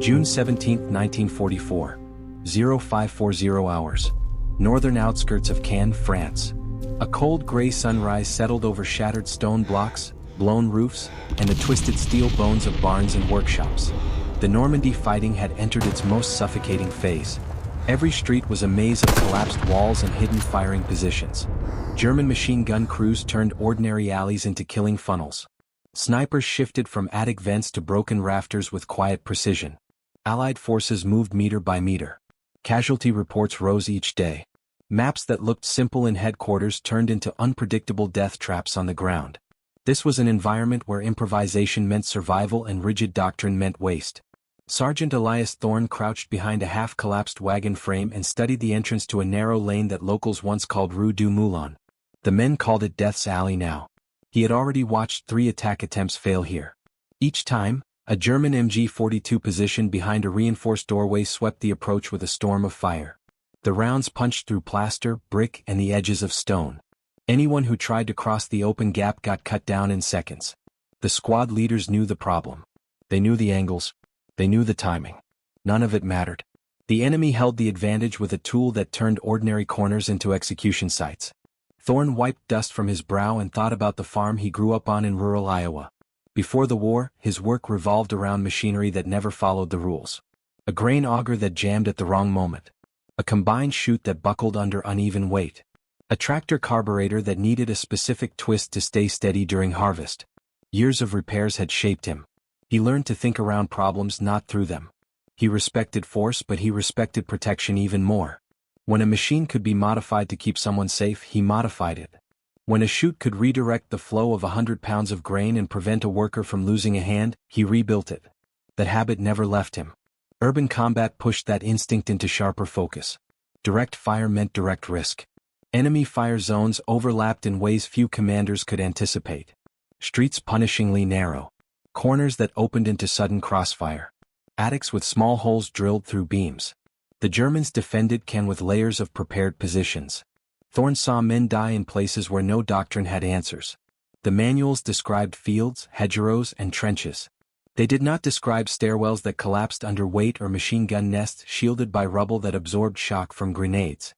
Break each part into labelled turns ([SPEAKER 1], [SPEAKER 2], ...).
[SPEAKER 1] June 17, 1944. 0540 hours. Northern outskirts of Cannes, France. A cold gray sunrise settled over shattered stone blocks, blown roofs, and the twisted steel bones of barns and workshops. The Normandy fighting had entered its most suffocating phase. Every street was a maze of collapsed walls and hidden firing positions. German machine gun crews turned ordinary alleys into killing funnels. Snipers shifted from attic vents to broken rafters with quiet precision. Allied forces moved meter by meter. Casualty reports rose each day. Maps that looked simple in headquarters turned into unpredictable death traps on the ground. This was an environment where improvisation meant survival and rigid doctrine meant waste. Sergeant Elias Thorne crouched behind a half-collapsed wagon frame and studied the entrance to a narrow lane that locals once called Rue du Moulin. The men called it Death's Alley now. He had already watched 3 attack attempts fail here. Each time, a German MG-42 positioned behind a reinforced doorway swept the approach with a storm of fire. The rounds punched through plaster, brick, and the edges of stone. Anyone who tried to cross the open gap got cut down in seconds. The squad leaders knew the problem. They knew the angles. They knew the timing. None of it mattered. The enemy held the advantage with a tool that turned ordinary corners into execution sites. Thorne wiped dust from his brow and thought about the farm he grew up on in rural Iowa. Before the war, his work revolved around machinery that never followed the rules. A grain auger that jammed at the wrong moment. A combined chute that buckled under uneven weight. A tractor carburetor that needed a specific twist to stay steady during harvest. Years of repairs had shaped him. He learned to think around problems, not through them. He respected force, but he respected protection even more. When a machine could be modified to keep someone safe, he modified it. When a chute could redirect the flow of 100 pounds of grain and prevent a worker from losing a hand, he rebuilt it. That habit never left him. Urban combat pushed that instinct into sharper focus. Direct fire meant direct risk. Enemy fire zones overlapped in ways few commanders could anticipate. Streets punishingly narrow. Corners that opened into sudden crossfire. Attics with small holes drilled through beams. The Germans defended Cannes with layers of prepared positions. Thorne saw men die in places where no doctrine had answers. The manuals described fields, hedgerows, and trenches. They did not describe stairwells that collapsed under weight or machine gun nests shielded by rubble that absorbed shock from grenades.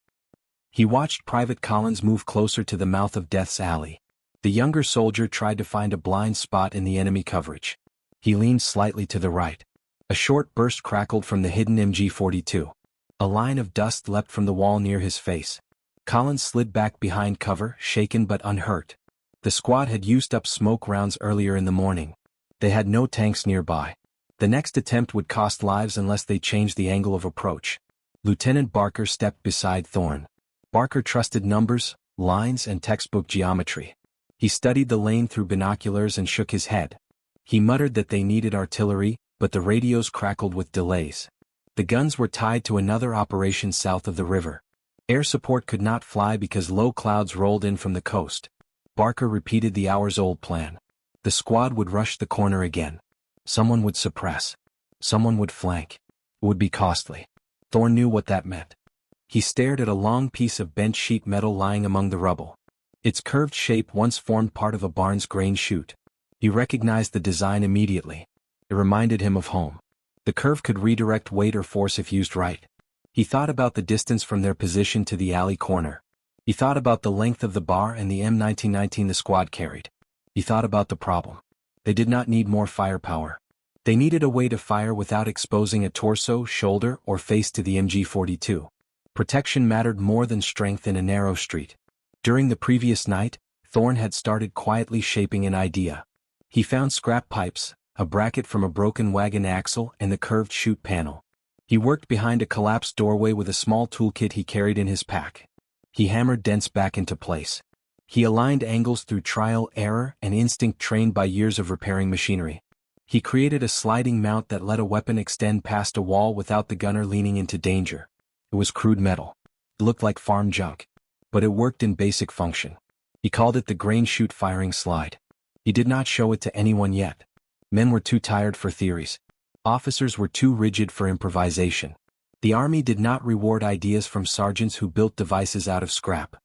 [SPEAKER 1] He watched Private Collins move closer to the mouth of Death's Alley. The younger soldier tried to find a blind spot in the enemy coverage. He leaned slightly to the right. A short burst crackled from the hidden MG-42. A line of dust leapt from the wall near his face. Collins slid back behind cover, shaken but unhurt. The squad had used up smoke rounds earlier in the morning. They had no tanks nearby. The next attempt would cost lives unless they changed the angle of approach. Lieutenant Barker stepped beside Thorne. Barker trusted numbers, lines, and textbook geometry. He studied the lane through binoculars and shook his head. He muttered that they needed artillery, but the radios crackled with delays. The guns were tied to another operation south of the river. Air support could not fly because low clouds rolled in from the coast. Barker repeated the hours-old plan. The squad would rush the corner again. Someone would suppress. Someone would flank. It would be costly. Thorne knew what that meant. He stared at a long piece of bent sheet metal lying among the rubble. Its curved shape once formed part of a barn's grain chute. He recognized the design immediately. It reminded him of home. The curve could redirect weight or force if used right. He thought about the distance from their position to the alley corner. He thought about the length of the bar and the M1919 the squad carried. He thought about the problem. They did not need more firepower. They needed a way to fire without exposing a torso, shoulder, or face to the MG-42. Protection mattered more than strength in a narrow street. During the previous night, Thorne had started quietly shaping an idea. He found scrap pipes, a bracket from a broken wagon axle, and the curved chute panel. He worked behind a collapsed doorway with a small toolkit he carried in his pack. He hammered dents back into place. He aligned angles through trial, error, and instinct trained by years of repairing machinery. He created a sliding mount that let a weapon extend past a wall without the gunner leaning into danger. It was crude metal. It looked like farm junk. But it worked in basic function. He called it the grain chute firing slide. He did not show it to anyone yet. Men were too tired for theories. Officers were too rigid for improvisation. The army did not reward ideas from sergeants who built devices out of scrap.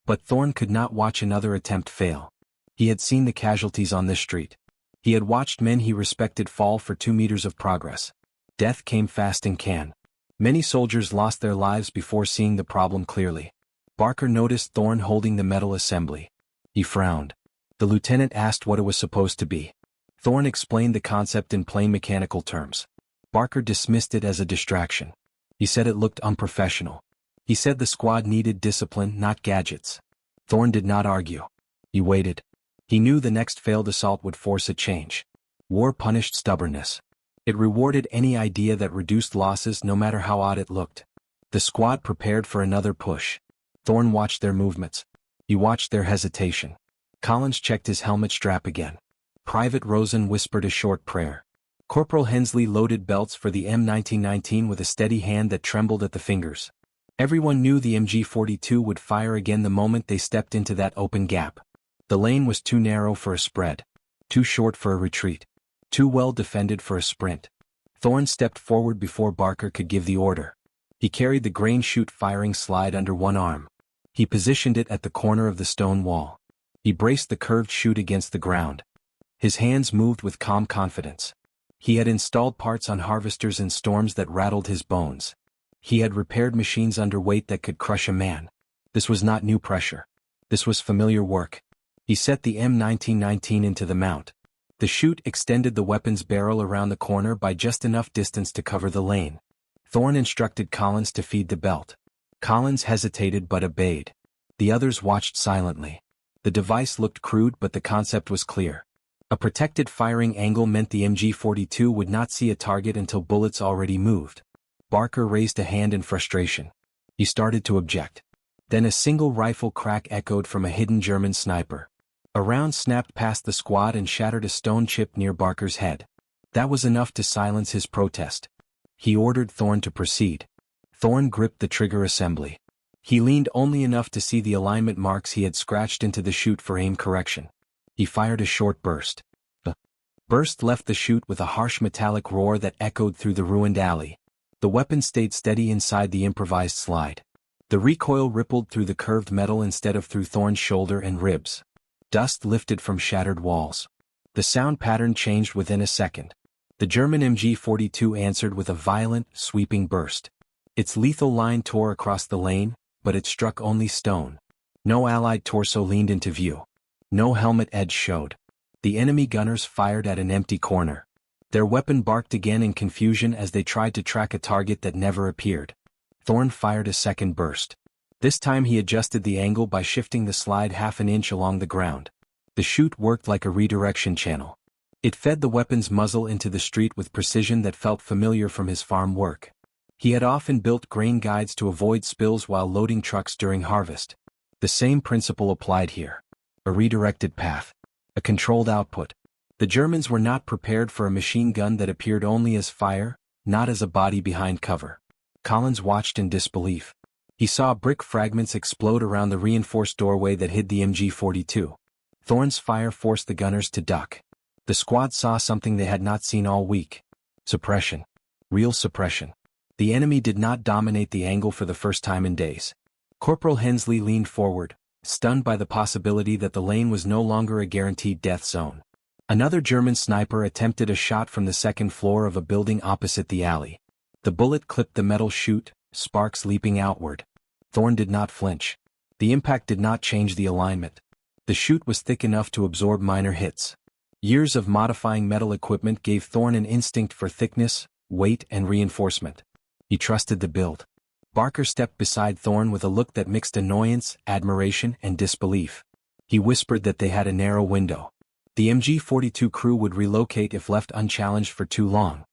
[SPEAKER 1] But Thorne could not watch another attempt fail. He had seen the casualties on this street. He had watched men he respected fall for 2 meters of progress. Death came fast in Cannes. Many soldiers lost their lives before seeing the problem clearly. Barker noticed Thorne holding the metal assembly. He frowned. The lieutenant asked what it was supposed to be. Thorne explained the concept in plain mechanical terms. Barker dismissed it as a distraction. He said it looked unprofessional. He said the squad needed discipline, not gadgets. Thorne did not argue. He waited. He knew the next failed assault would force a change. War punished stubbornness. It rewarded any idea that reduced losses no matter how odd it looked. The squad prepared for another push. Thorne watched their movements. He watched their hesitation. Collins checked his helmet strap again. Private Rosen whispered a short prayer. Corporal Hensley loaded belts for the M1919 with a steady hand that trembled at the fingers. Everyone knew the MG42 would fire again the moment they stepped into that open gap. The lane was too narrow for a spread. Too short for a retreat. Too well defended for a sprint. Thorne stepped forward before Barker could give the order. He carried the grain chute firing slide under one arm. He positioned it at the corner of the stone wall. He braced the curved chute against the ground. His hands moved with calm confidence. He had installed parts on harvesters in storms that rattled his bones. He had repaired machines under weight that could crush a man. This was not new pressure. This was familiar work. He set the M1919 into the mount. The chute extended the weapon's barrel around the corner by just enough distance to cover the lane. Thorne instructed Collins to feed the belt. Collins hesitated but obeyed. The others watched silently. The device looked crude but the concept was clear. A protected firing angle meant the MG42 would not see a target until bullets already moved. Barker raised a hand in frustration. He started to object. Then a single rifle crack echoed from a hidden German sniper. A round snapped past the squad and shattered a stone chip near Barker's head. That was enough to silence his protest. He ordered Thorne to proceed. Thorne gripped the trigger assembly. He leaned only enough to see the alignment marks he had scratched into the chute for aim correction. He fired a short burst. The burst left the chute with a harsh metallic roar that echoed through the ruined alley. The weapon stayed steady inside the improvised slide. The recoil rippled through the curved metal instead of through Thorne's shoulder and ribs. Dust lifted from shattered walls. The sound pattern changed within a second. The German MG42 answered with a violent, sweeping burst. Its lethal line tore across the lane, but it struck only stone. No Allied torso leaned into view. No helmet edge showed. The enemy gunners fired at an empty corner. Their weapon barked again in confusion as they tried to track a target that never appeared. Thorne fired a second burst. This time he adjusted the angle by shifting the slide half an inch along the ground. The chute worked like a redirection channel. It fed the weapon's muzzle into the street with precision that felt familiar from his farm work. He had often built grain guides to avoid spills while loading trucks during harvest. The same principle applied here. A redirected path. A controlled output. The Germans were not prepared for a machine gun that appeared only as fire, not as a body behind cover. Collins watched in disbelief. He saw brick fragments explode around the reinforced doorway that hid the MG42. Thorne's fire forced the gunners to duck. The squad saw something they had not seen all week. Suppression. Real suppression. The enemy did not dominate the angle for the first time in days. Corporal Hensley leaned forward, stunned by the possibility that the lane was no longer a guaranteed death zone. Another German sniper attempted a shot from the second floor of a building opposite the alley. The bullet clipped the metal chute, sparks leaping outward. Thorne did not flinch. The impact did not change the alignment. The chute was thick enough to absorb minor hits. Years of modifying metal equipment gave Thorne an instinct for thickness, weight, and reinforcement. He trusted the build. Barker stepped beside Thorne with a look that mixed annoyance, admiration, and disbelief. He whispered that they had a narrow window. The MG42 crew would relocate if left unchallenged for too long.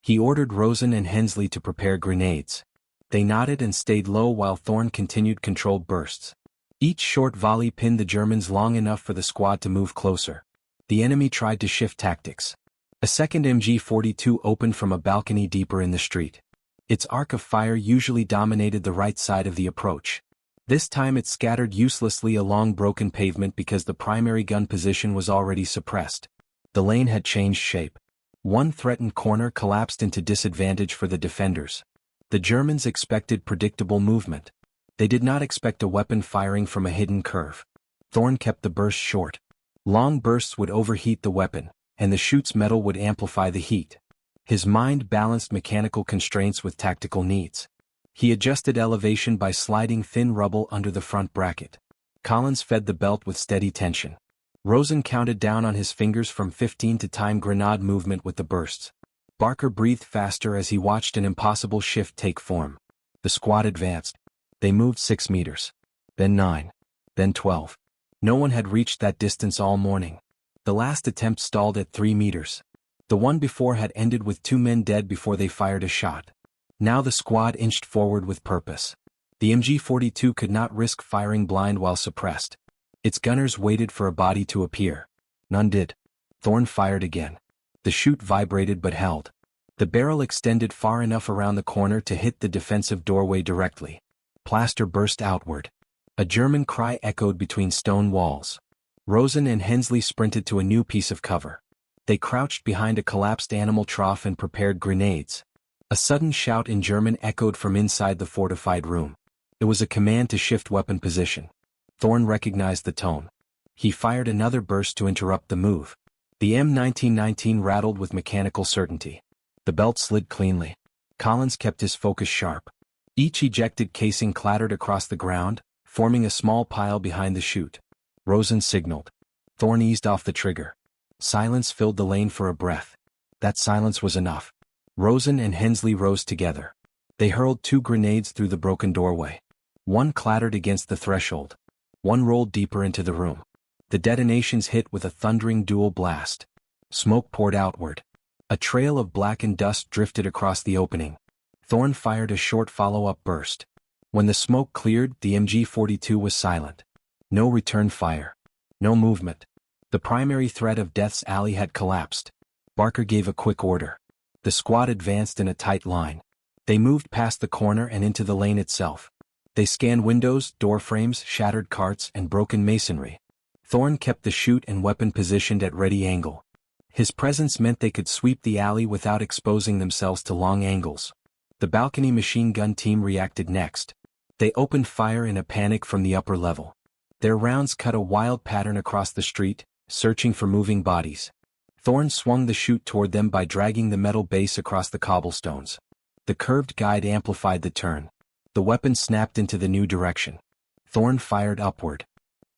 [SPEAKER 1] He ordered Rosen and Hensley to prepare grenades. They nodded and stayed low while Thorne continued controlled bursts. Each short volley pinned the Germans long enough for the squad to move closer. The enemy tried to shift tactics. A second MG42 opened from a balcony deeper in the street. Its arc of fire usually dominated the right side of the approach. This time it scattered uselessly along broken pavement because the primary gun position was already suppressed. The lane had changed shape. One threatened corner collapsed into disadvantage for the defenders. The Germans expected predictable movement. They did not expect a weapon firing from a hidden curve. Thorne kept the burst short. Long bursts would overheat the weapon, and the chute's metal would amplify the heat. His mind balanced mechanical constraints with tactical needs. He adjusted elevation by sliding thin rubble under the front bracket. Collins fed the belt with steady tension. Rosen counted down on his fingers from 15 to time grenade movement with the bursts. Barker breathed faster as he watched an impossible shift take form. The squad advanced. They moved 6 meters. Then 9. Then 12. No one had reached that distance all morning. The last attempt stalled at 3 meters. The one before had ended with 2 men dead before they fired a shot. Now the squad inched forward with purpose. The MG-42 could not risk firing blind while suppressed. Its gunners waited for a body to appear. None did. Thorne fired again. The chute vibrated but held. The barrel extended far enough around the corner to hit the defensive doorway directly. Plaster burst outward. A German cry echoed between stone walls. Rosen and Hensley sprinted to a new piece of cover. They crouched behind a collapsed animal trough and prepared grenades. A sudden shout in German echoed from inside the fortified room. It was a command to shift weapon position. Thorne recognized the tone. He fired another burst to interrupt the move. The M1919 rattled with mechanical certainty. The belt slid cleanly. Collins kept his focus sharp. Each ejected casing clattered across the ground, forming a small pile behind the chute. Rosen signaled. Thorne eased off the trigger. Silence filled the lane for a breath. That silence was enough. Rosen and Hensley rose together. They hurled 2 grenades through the broken doorway. One clattered against the threshold. One rolled deeper into the room. The detonations hit with a thundering dual blast. Smoke poured outward. A trail of blackened dust drifted across the opening. Thorne fired a short follow-up burst. When the smoke cleared, the MG-42 was silent. No return fire. No movement. The primary threat of Death's Alley had collapsed. Barker gave a quick order. The squad advanced in a tight line. They moved past the corner and into the lane itself. They scanned windows, door frames, shattered carts, and broken masonry. Thorne kept the chute and weapon positioned at ready angle. His presence meant they could sweep the alley without exposing themselves to long angles. The balcony machine gun team reacted next. They opened fire in a panic from the upper level. Their rounds cut a wild pattern across the street, searching for moving bodies. Thorne swung the chute toward them by dragging the metal base across the cobblestones. The curved guide amplified the turn. The weapon snapped into the new direction. Thorne fired upward.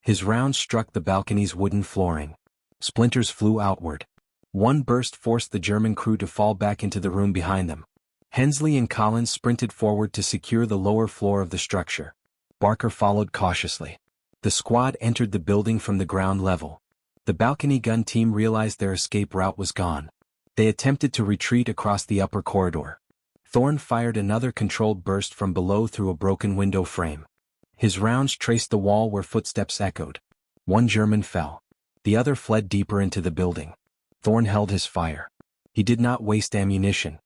[SPEAKER 1] His round struck the balcony's wooden flooring. Splinters flew outward. One burst forced the German crew to fall back into the room behind them. Hensley and Collins sprinted forward to secure the lower floor of the structure. Barker followed cautiously. The squad entered the building from the ground level. The balcony gun team realized their escape route was gone. They attempted to retreat across the upper corridor. Thorne fired another controlled burst from below through a broken window frame. His rounds traced the wall where footsteps echoed. One German fell. The other fled deeper into the building. Thorne held his fire. He did not waste ammunition.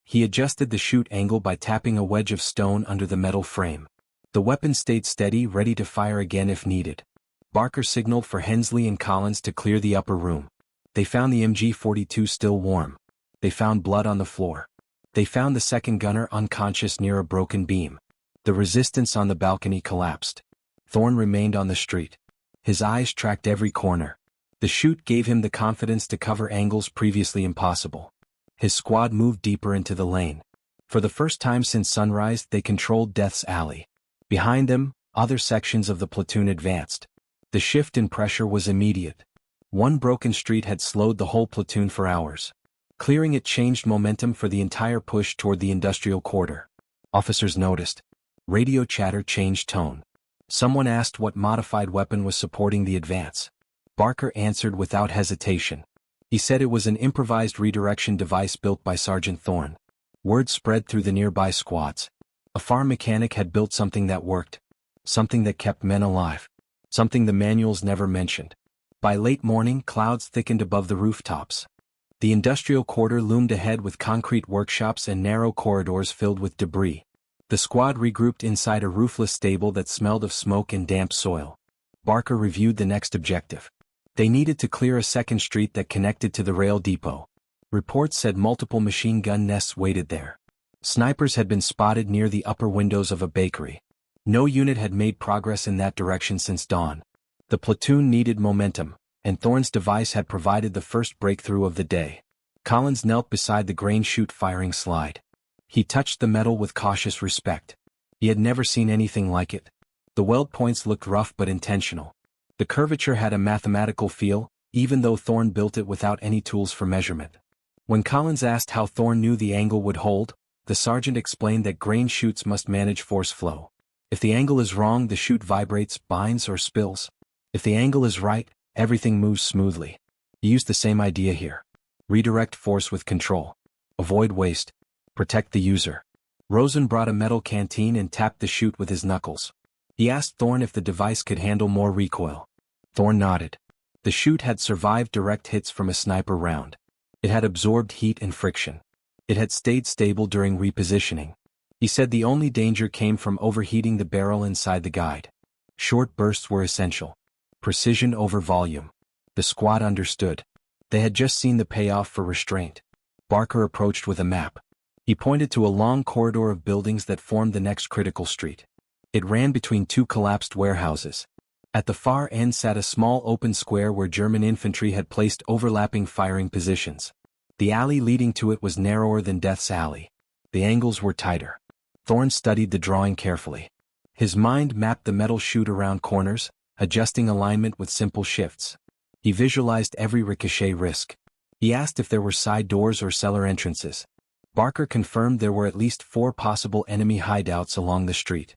[SPEAKER 1] He adjusted the chute angle by tapping a wedge of stone under the metal frame. The weapon stayed steady, ready to fire again if needed. Barker signaled for Hensley and Collins to clear the upper room. They found the MG-42 still warm. They found blood on the floor. They found the second gunner unconscious near a broken beam. The resistance on the balcony collapsed. Thorne remained on the street. His eyes tracked every corner. The chute gave him the confidence to cover angles previously impossible. His squad moved deeper into the lane. For the first time since sunrise, they controlled Death's Alley. Behind them, other sections of the platoon advanced. The shift in pressure was immediate. One broken street had slowed the whole platoon for hours. Clearing it changed momentum for the entire push toward the industrial quarter. Officers noticed. Radio chatter changed tone. Someone asked what modified weapon was supporting the advance. Barker answered without hesitation. He said it was an improvised redirection device built by Sergeant Thorne. Word spread through the nearby squads. A farm mechanic had built something that worked. Something that kept men alive. Something the manuals never mentioned. By late morning, clouds thickened above the rooftops. The industrial quarter loomed ahead with concrete workshops and narrow corridors filled with debris. The squad regrouped inside a roofless stable that smelled of smoke and damp soil. Barker reviewed the next objective. They needed to clear a second street that connected to the rail depot. Reports said multiple machine gun nests waited there. Snipers had been spotted near the upper windows of a bakery. No unit had made progress in that direction since dawn. The platoon needed momentum, and Thorne's device had provided the first breakthrough of the day. Collins knelt beside the grain chute firing slide. He touched the metal with cautious respect. He had never seen anything like it. The weld points looked rough but intentional. The curvature had a mathematical feel, even though Thorne built it without any tools for measurement. When Collins asked how Thorne knew the angle would hold, the sergeant explained that grain chutes must manage force flow. If the angle is wrong, the chute vibrates, binds, or spills. If the angle is right, everything moves smoothly. He used the same idea here. Redirect force with control. Avoid waste. Protect the user. Rosen brought a metal canteen and tapped the chute with his knuckles. He asked Thorne if the device could handle more recoil. Thorne nodded. The chute had survived direct hits from a sniper round. It had absorbed heat and friction. It had stayed stable during repositioning. He said the only danger came from overheating the barrel inside the guide. Short bursts were essential. Precision over volume. The squad understood. They had just seen the payoff for restraint. Barker approached with a map. He pointed to a long corridor of buildings that formed the next critical street. It ran between two collapsed warehouses. At the far end sat a small open square where German infantry had placed overlapping firing positions. The alley leading to it was narrower than Death's Alley. The angles were tighter. Thorne studied the drawing carefully. His mind mapped the metal chute around corners, adjusting alignment with simple shifts. He visualized every ricochet risk. He asked if there were side doors or cellar entrances. Barker confirmed there were at least 4 possible enemy hideouts along the street.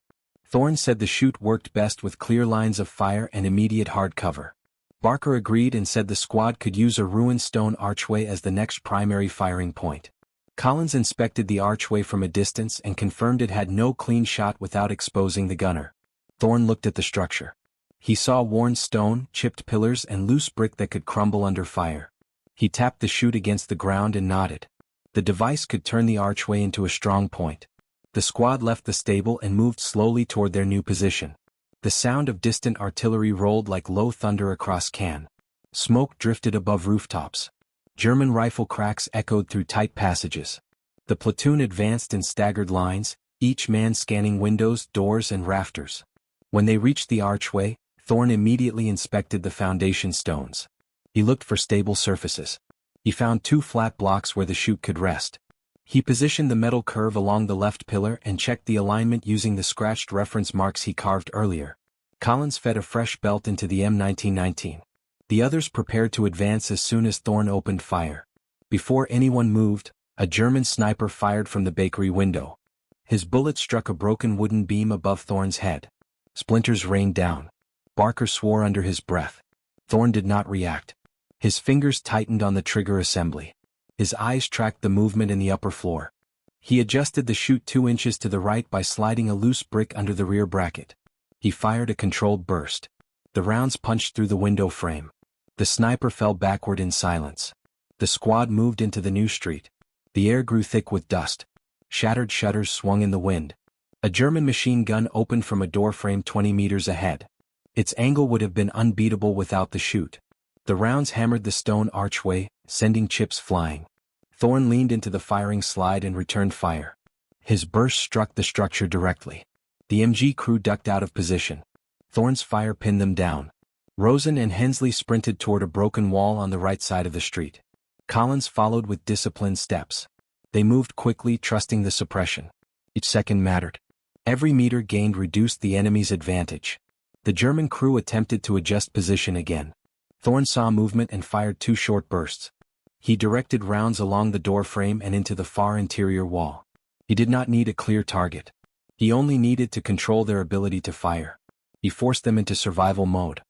[SPEAKER 1] Thorne said the chute worked best with clear lines of fire and immediate hard cover. Barker agreed and said the squad could use a ruined stone archway as the next primary firing point. Collins inspected the archway from a distance and confirmed it had no clean shot without exposing the gunner. Thorne looked at the structure. He saw worn stone, chipped pillars, and loose brick that could crumble under fire. He tapped the chute against the ground and nodded. The device could turn the archway into a strong point. The squad left the stable and moved slowly toward their new position. The sound of distant artillery rolled like low thunder across Cannes. Smoke drifted above rooftops. German rifle cracks echoed through tight passages. The platoon advanced in staggered lines, each man scanning windows, doors, and rafters. When they reached the archway, Thorne immediately inspected the foundation stones. He looked for stable surfaces. He found 2 flat blocks where the chute could rest. He positioned the metal curve along the left pillar and checked the alignment using the scratched reference marks he carved earlier. Collins fed a fresh belt into the M1919. The others prepared to advance as soon as Thorne opened fire. Before anyone moved, a German sniper fired from the bakery window. His bullet struck a broken wooden beam above Thorne's head. Splinters rained down. Barker swore under his breath. Thorne did not react. His fingers tightened on the trigger assembly. His eyes tracked the movement in the upper floor. He adjusted the chute 2 inches to the right by sliding a loose brick under the rear bracket. He fired a controlled burst. The rounds punched through the window frame. The sniper fell backward in silence. The squad moved into the new street. The air grew thick with dust. Shattered shutters swung in the wind. A German machine gun opened from a doorframe 20 meters ahead. Its angle would have been unbeatable without the chute. The rounds hammered the stone archway, sending chips flying. Thorne leaned into the firing slide and returned fire. His burst struck the structure directly. The MG crew ducked out of position. Thorne's fire pinned them down. Rosen and Hensley sprinted toward a broken wall on the right side of the street. Collins followed with disciplined steps. They moved quickly, trusting the suppression. Each second mattered. Every meter gained reduced the enemy's advantage. The German crew attempted to adjust position again. Thorne saw movement and fired 2 short bursts. He directed rounds along the doorframe and into the far interior wall. He did not need a clear target. He only needed to control their ability to fire. He forced them into survival mode.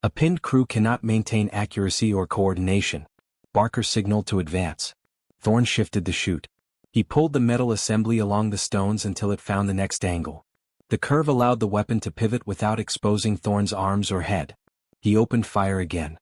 [SPEAKER 1] A pinned crew cannot maintain accuracy or coordination. Barker signaled to advance. Thorne shifted the chute. He pulled the metal assembly along the stones until it found the next angle. The curve allowed the weapon to pivot without exposing Thorne's arms or head. He opened fire again.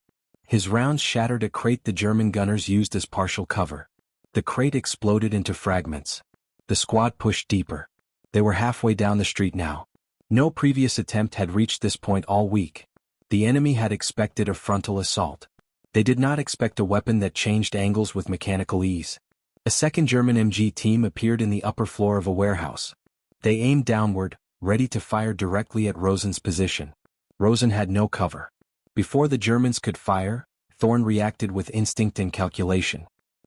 [SPEAKER 1] His rounds shattered a crate the German gunners used as partial cover. The crate exploded into fragments. The squad pushed deeper. They were halfway down the street now. No previous attempt had reached this point all week. The enemy had expected a frontal assault. They did not expect a weapon that changed angles with mechanical ease. A second German MG team appeared in the upper floor of a warehouse. They aimed downward, ready to fire directly at Rosen's position. Rosen had no cover. Before the Germans could fire, Thorne reacted with instinct and calculation.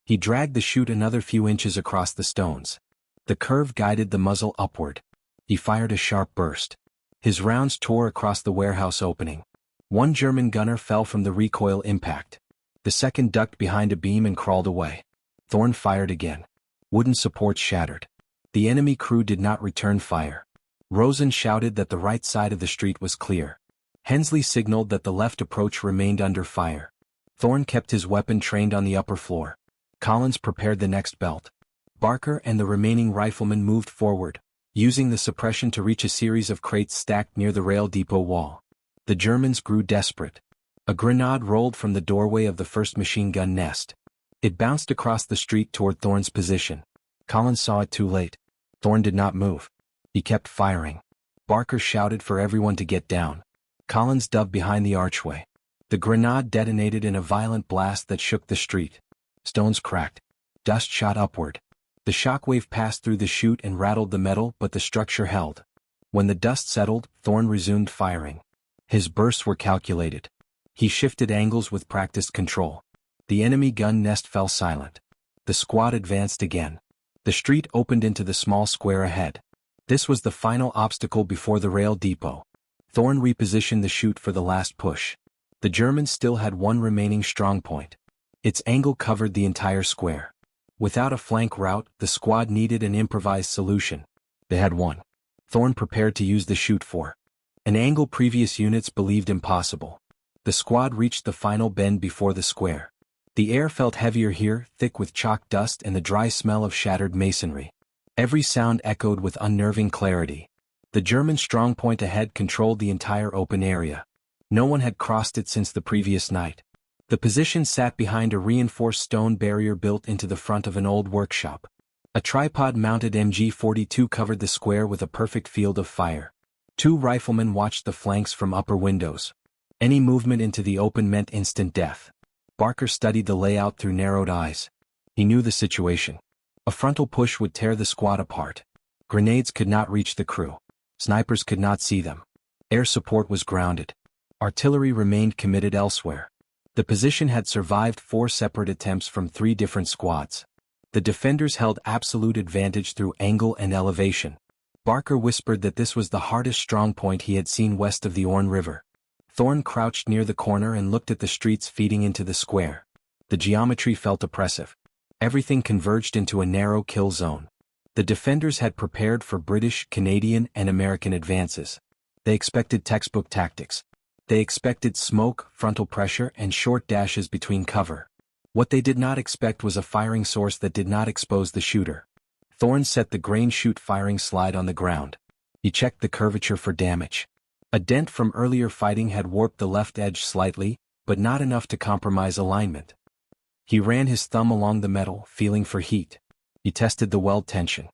[SPEAKER 1] He dragged the chute another few inches across the stones. The curve guided the muzzle upward. He fired a sharp burst. His rounds tore across the warehouse opening. One German gunner fell from the recoil impact. The second ducked behind a beam and crawled away. Thorn fired again. Wooden supports shattered. The enemy crew did not return fire. Rosen shouted that the right side of the street was clear. Hensley signaled that the left approach remained under fire. Thorn kept his weapon trained on the upper floor. Collins prepared the next belt. Barker and the remaining riflemen moved forward, using the suppression to reach a series of crates stacked near the rail depot wall. The Germans grew desperate. A grenade rolled from the doorway of the first machine gun nest. It bounced across the street toward Thorn's position. Collins saw it too late. Thorn did not move. He kept firing. Barker shouted for everyone to get down. Collins dove behind the archway. The grenade detonated in a violent blast that shook the street. Stones cracked. Dust shot upward. The shockwave passed through the chute and rattled the metal, but the structure held. When the dust settled, Thorn resumed firing. His bursts were calculated. He shifted angles with practiced control. The enemy gun nest fell silent. The squad advanced again. The street opened into the small square ahead. This was the final obstacle before the rail depot. Thorn repositioned the chute for the last push. The Germans still had one remaining strongpoint. Its angle covered the entire square. Without a flank route, the squad needed an improvised solution. They had one. Thorn prepared to use the chute for an angle previous units believed impossible. The squad reached the final bend before the square. The air felt heavier here, thick with chalk dust and the dry smell of shattered masonry. Every sound echoed with unnerving clarity. The German strongpoint ahead controlled the entire open area. No one had crossed it since the previous night. The position sat behind a reinforced stone barrier built into the front of an old workshop. A tripod-mounted MG-42 covered the square with a perfect field of fire. Two riflemen watched the flanks from upper windows. Any movement into the open meant instant death. Barker studied the layout through narrowed eyes. He knew the situation. A frontal push would tear the squad apart. Grenades could not reach the crew. Snipers could not see them. Air support was grounded. Artillery remained committed elsewhere. The position had survived 4 separate attempts from 3 different squads. The defenders held absolute advantage through angle and elevation. Barker whispered that this was the hardest strongpoint he had seen west of the Orne River. Thorn crouched near the corner and looked at the streets feeding into the square. The geometry felt oppressive. Everything converged into a narrow kill zone. The defenders had prepared for British, Canadian, and American advances. They expected textbook tactics. They expected smoke, frontal pressure, and short dashes between cover. What they did not expect was a firing source that did not expose the shooter. Thorn set the grain chute firing slide on the ground. He checked the curvature for damage. A dent from earlier fighting had warped the left edge slightly, but not enough to compromise alignment. He ran his thumb along the metal, feeling for heat. He tested the weld tension.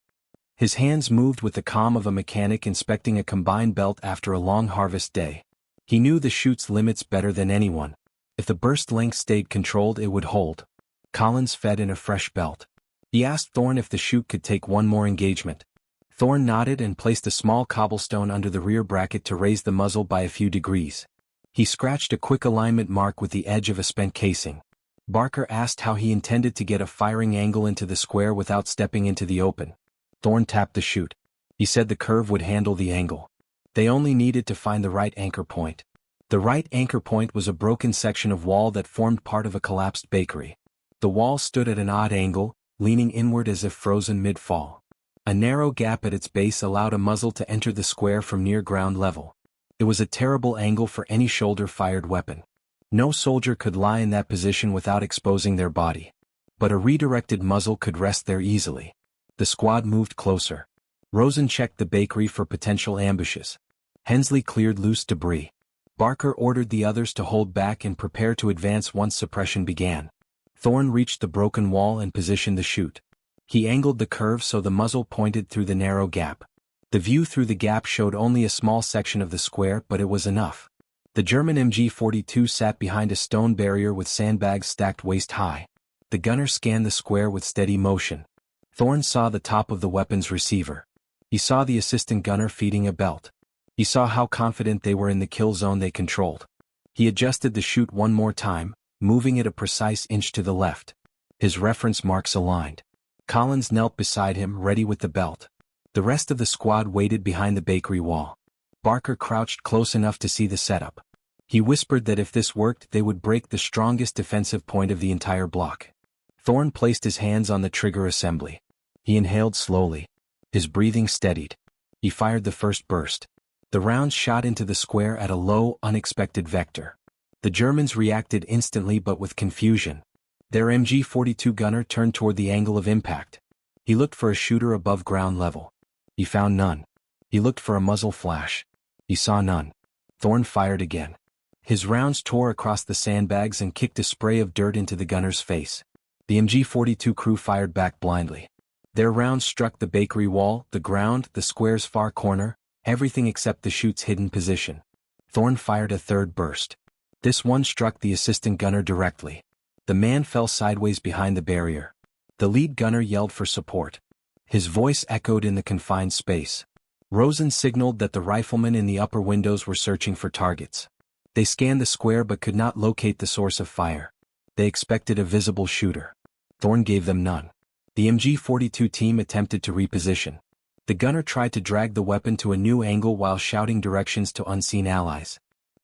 [SPEAKER 1] His hands moved with the calm of a mechanic inspecting a combined belt after a long harvest day. He knew the chute's limits better than anyone. If the burst length stayed controlled, it would hold. Collins fed in a fresh belt. He asked Thorn if the chute could take one more engagement. Thorn nodded and placed a small cobblestone under the rear bracket to raise the muzzle by a few degrees. He scratched a quick alignment mark with the edge of a spent casing. Barker asked how he intended to get a firing angle into the square without stepping into the open. Thorn tapped the chute. He said the curve would handle the angle. They only needed to find the right anchor point. The right anchor point was a broken section of wall that formed part of a collapsed bakery. The wall stood at an odd angle, leaning inward as if frozen mid-fall. A narrow gap at its base allowed a muzzle to enter the square from near ground level. It was a terrible angle for any shoulder-fired weapon. No soldier could lie in that position without exposing their body. But a redirected muzzle could rest there easily. The squad moved closer. Rosen checked the bakery for potential ambushes. Hensley cleared loose debris. Barker ordered the others to hold back and prepare to advance once suppression began. Thorn reached the broken wall and positioned the chute. He angled the curve so the muzzle pointed through the narrow gap. The view through the gap showed only a small section of the square, but it was enough. The German MG-42 sat behind a stone barrier with sandbags stacked waist-high. The gunner scanned the square with steady motion. Thorn saw the top of the weapon's receiver. He saw the assistant gunner feeding a belt. He saw how confident they were in the kill zone they controlled. He adjusted the chute one more time, moving it a precise inch to the left. his reference marks aligned. Collins knelt beside him, ready with the belt. The rest of the squad waited behind the bakery wall. Barker crouched close enough to see the setup. He whispered that if this worked, they would break the strongest defensive point of the entire block. Thorne placed his hands on the trigger assembly. He inhaled slowly. His breathing steadied. He fired the first burst. The rounds shot into the square at a low, unexpected vector. The Germans reacted instantly but with confusion. Their MG-42 gunner turned toward the angle of impact. He looked for a shooter above ground level. He found none. He looked for a muzzle flash. He saw none. Thorne fired again. His rounds tore across the sandbags and kicked a spray of dirt into the gunner's face. The MG-42 crew fired back blindly. Their rounds struck the bakery wall, the ground, the square's far corner, everything except the chute's hidden position. Thorne fired a third burst. This one struck the assistant gunner directly. The man fell sideways behind the barrier. The lead gunner yelled for support. His voice echoed in the confined space. Rosen signaled that the riflemen in the upper windows were searching for targets. They scanned the square but could not locate the source of fire. They expected a visible shooter. Thorne gave them none. The MG-42 team attempted to reposition. The gunner tried to drag the weapon to a new angle while shouting directions to unseen allies.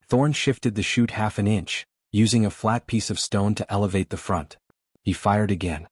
[SPEAKER 1] Thorne shifted the chute half an inch, using a flat piece of stone to elevate the front. He fired again.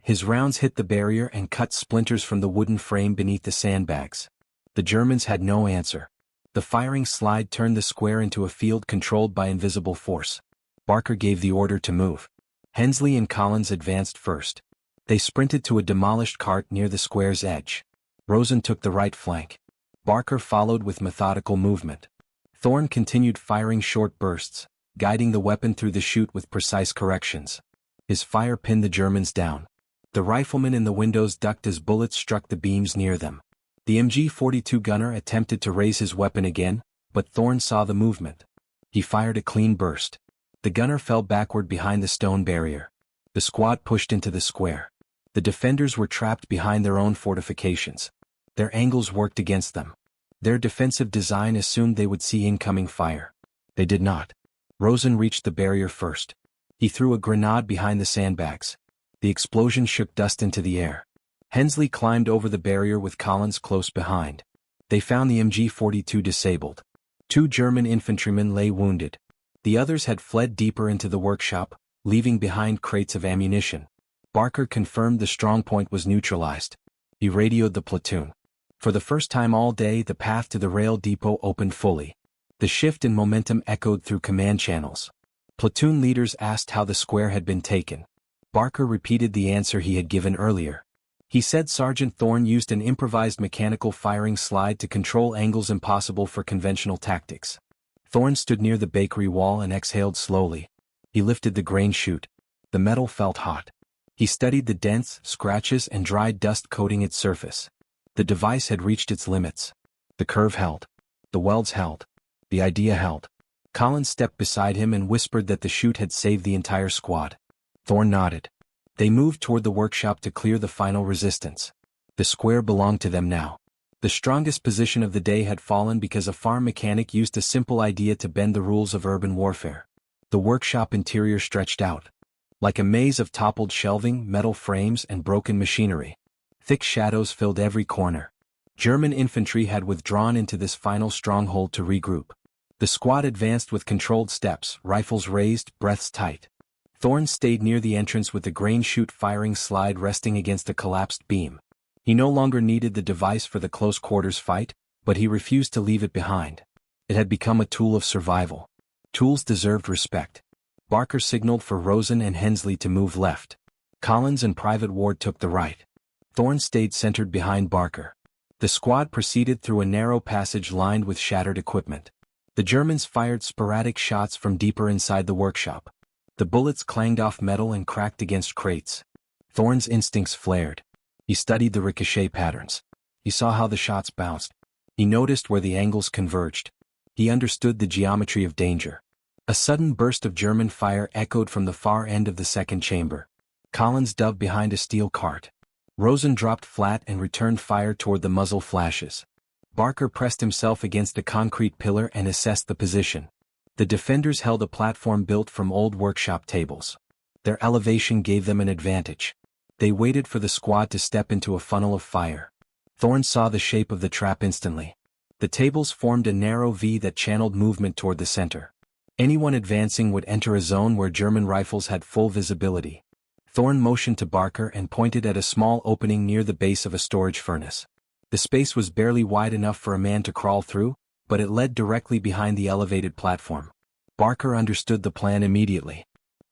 [SPEAKER 1] His rounds hit the barrier and cut splinters from the wooden frame beneath the sandbags. The Germans had no answer. The firing slide turned the square into a field controlled by invisible force. Barker gave the order to move. Hensley and Collins advanced first. They sprinted to a demolished cart near the square's edge. Rosen took the right flank. Barker followed with methodical movement. Thorne continued firing short bursts, guiding the weapon through the chute with precise corrections. His fire pinned the Germans down. The riflemen in the windows ducked as bullets struck the beams near them. The MG-42 gunner attempted to raise his weapon again, but Thorne saw the movement. He fired a clean burst. The gunner fell backward behind the stone barrier. The squad pushed into the square. The defenders were trapped behind their own fortifications. Their angles worked against them. Their defensive design assumed they would see incoming fire. They did not. Rosen reached the barrier first. He threw a grenade behind the sandbags. The explosion shook dust into the air. Hensley climbed over the barrier with Collins close behind. They found the MG-42 disabled. 2 German infantrymen lay wounded. The others had fled deeper into the workshop, leaving behind crates of ammunition. Barker confirmed the strongpoint was neutralized. He radioed the platoon. For the first time all day, the path to the rail depot opened fully. The shift in momentum echoed through command channels. Platoon leaders asked how the square had been taken. Barker repeated the answer he had given earlier. He said Sergeant Thorne used an improvised mechanical firing slide to control angles impossible for conventional tactics. Thorne stood near the bakery wall and exhaled slowly. He lifted the grain chute. The metal felt hot. He studied the dents, scratches, and dried dust coating its surface. The device had reached its limits. The curve held. The welds held. The idea held. Collins stepped beside him and whispered that the chute had saved the entire squad. Thorne nodded. They moved toward the workshop to clear the final resistance. The square belonged to them now. The strongest position of the day had fallen because a farm mechanic used a simple idea to bend the rules of urban warfare. The workshop interior stretched out. Like a maze of toppled shelving, metal frames, and broken machinery. Thick shadows filled every corner. German infantry had withdrawn into this final stronghold to regroup. The squad advanced with controlled steps, rifles raised, breaths tight. Thorne stayed near the entrance with the grain chute firing slide resting against a collapsed beam. He no longer needed the device for the close-quarters fight, but he refused to leave it behind. It had become a tool of survival. Tools deserved respect. Barker signaled for Rosen and Hensley to move left. Collins and Private Ward took the right. Thorne stayed centered behind Barker. The squad proceeded through a narrow passage lined with shattered equipment. The Germans fired sporadic shots from deeper inside the workshop. The bullets clanged off metal and cracked against crates. Thorne's instincts flared. He studied the ricochet patterns. He saw how the shots bounced. He noticed where the angles converged. He understood the geometry of danger. A sudden burst of German fire echoed from the far end of the second chamber. Collins dove behind a steel cart. Rosen dropped flat and returned fire toward the muzzle flashes. Barker pressed himself against a concrete pillar and assessed the position. The defenders held a platform built from old workshop tables. Their elevation gave them an advantage. They waited for the squad to step into a funnel of fire. Thorn saw the shape of the trap instantly. The tables formed a narrow V that channeled movement toward the center. Anyone advancing would enter a zone where German rifles had full visibility. Thorn motioned to Barker and pointed at a small opening near the base of a storage furnace. The space was barely wide enough for a man to crawl through, but it led directly behind the elevated platform. Barker understood the plan immediately.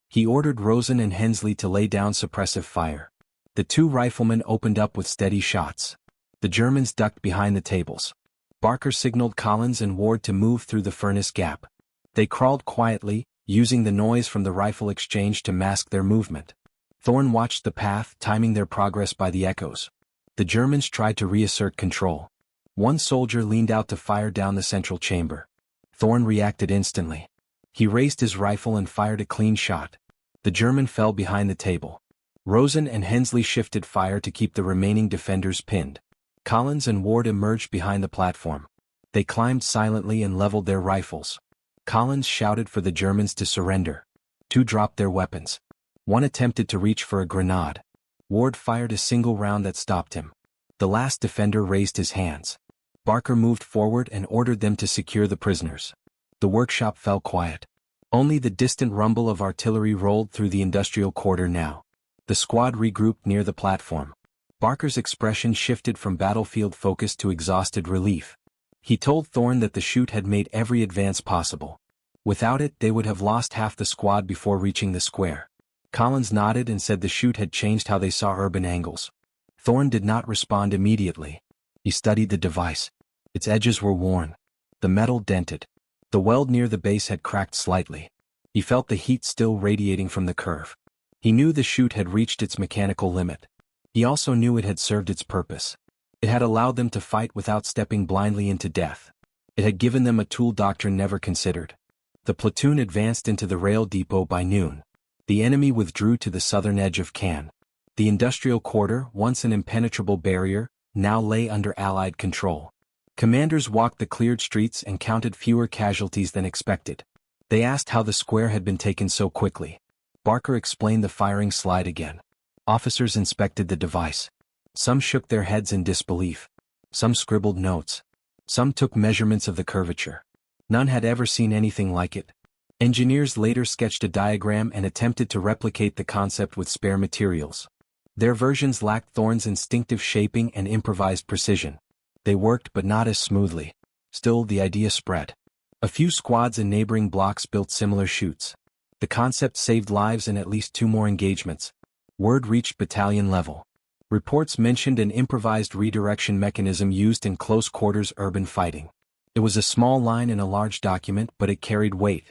[SPEAKER 1] He ordered Rosen and Hensley to lay down suppressive fire. The two riflemen opened up with steady shots. The Germans ducked behind the tables. Barker signaled Collins and Ward to move through the furnace gap. They crawled quietly, using the noise from the rifle exchange to mask their movement. Thorn watched the path, timing their progress by the echoes. The Germans tried to reassert control. One soldier leaned out to fire down the central chamber. Thorn reacted instantly. He raised his rifle and fired a clean shot. The German fell behind the table. Rosen and Hensley shifted fire to keep the remaining defenders pinned. Collins and Ward emerged behind the platform. They climbed silently and leveled their rifles. Collins shouted for the Germans to surrender. Two dropped their weapons. One attempted to reach for a grenade. Ward fired a single round that stopped him. The last defender raised his hands. Barker moved forward and ordered them to secure the prisoners. The workshop fell quiet. Only the distant rumble of artillery rolled through the industrial quarter now. The squad regrouped near the platform. Barker's expression shifted from battlefield focus to exhausted relief. He told Thorn that the Chute had made every advance possible. Without it, they would have lost half the squad before reaching the square. Collins nodded and said the Chute had changed how they saw urban angles. Thorn did not respond immediately. He studied the device. Its edges were worn. The metal dented. The weld near the base had cracked slightly. He felt the heat still radiating from the curve. He knew the Chute had reached its mechanical limit. He also knew it had served its purpose. It had allowed them to fight without stepping blindly into death. It had given them a tool doctrine never considered. The platoon advanced into the rail depot by noon. The enemy withdrew to the southern edge of Cannes. The industrial quarter, once an impenetrable barrier, now lay under Allied control. Commanders walked the cleared streets and counted fewer casualties than expected. They asked how the square had been taken so quickly. Barker explained the firing slide again. Officers inspected the device. Some shook their heads in disbelief. Some scribbled notes. Some took measurements of the curvature. None had ever seen anything like it. Engineers later sketched a diagram and attempted to replicate the concept with spare materials. Their versions lacked Thorn's instinctive shaping and improvised precision. They worked but not as smoothly. Still, the idea spread. A few squads in neighboring blocks built similar chutes. The concept saved lives in at least 2 more engagements. Word reached battalion level. Reports mentioned an improvised redirection mechanism used in close-quarters urban fighting. It was a small line in a large document, but it carried weight.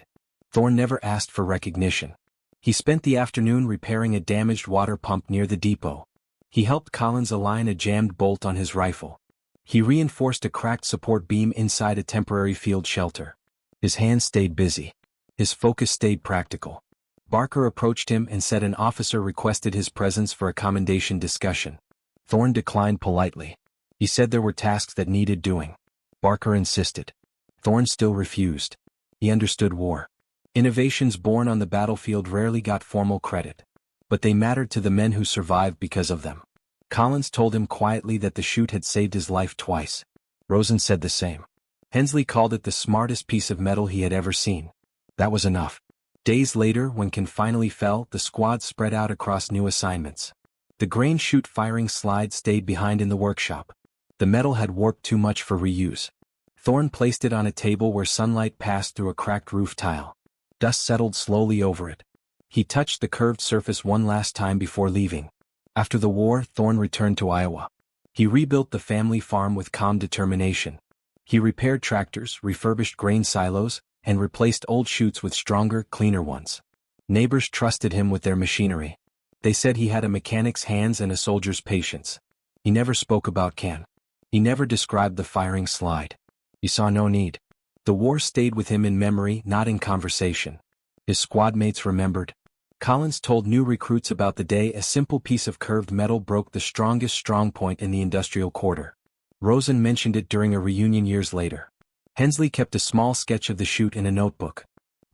[SPEAKER 1] Thorn never asked for recognition. He spent the afternoon repairing a damaged water pump near the depot. He helped Collins align a jammed bolt on his rifle. He reinforced a cracked support beam inside a temporary field shelter. His hands stayed busy. His focus stayed practical. Barker approached him and said an officer requested his presence for a commendation discussion. Thorn declined politely. He said there were tasks that needed doing. Barker insisted. Thorn still refused. He understood war. Innovations born on the battlefield rarely got formal credit. But they mattered to the men who survived because of them. Collins told him quietly that the Chute had saved his life twice. Rosen said the same. Hensley called it the smartest piece of metal he had ever seen. That was enough. Days later, when Cannes finally fell, the squad spread out across new assignments. The grain chute firing slide stayed behind in the workshop. The metal had warped too much for reuse. Thorn placed it on a table where sunlight passed through a cracked roof tile. Dust settled slowly over it. He touched the curved surface one last time before leaving. After the war, Thorn returned to Iowa. He rebuilt the family farm with calm determination. He repaired tractors, refurbished grain silos, and replaced old chutes with stronger, cleaner ones. Neighbors trusted him with their machinery. They said he had a mechanic's hands and a soldier's patience. He never spoke about Cannes. He never described the firing slide. He saw no need. The war stayed with him in memory, not in conversation. His squad mates remembered. Collins told new recruits about the day a simple piece of curved metal broke the strongest strong point in the industrial quarter. Rosen mentioned it during a reunion years later. Hensley kept a small sketch of the chute in a notebook.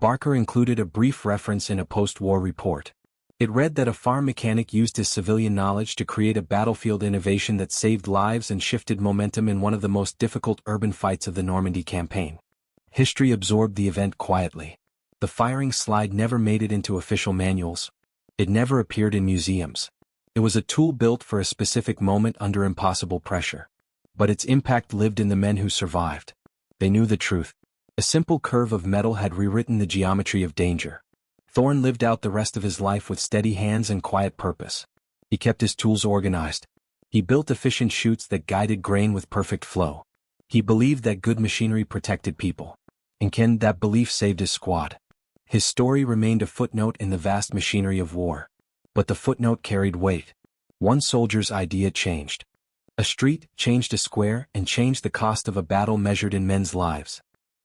[SPEAKER 1] Barker included a brief reference in a post-war report. It read that a farm mechanic used his civilian knowledge to create a battlefield innovation that saved lives and shifted momentum in one of the most difficult urban fights of the Normandy campaign. History absorbed the event quietly. The firing slide never made it into official manuals. It never appeared in museums. It was a tool built for a specific moment under impossible pressure. But its impact lived in the men who survived. They knew the truth. A simple curve of metal had rewritten the geometry of danger. Thorne lived out the rest of his life with steady hands and quiet purpose. He kept his tools organized. He built efficient chutes that guided grain with perfect flow. He believed that good machinery protected people. And that belief saved his squad. His story remained a footnote in the vast machinery of war. But the footnote carried weight. One soldier's idea changed. A street changed a square and changed the cost of a battle measured in men's lives.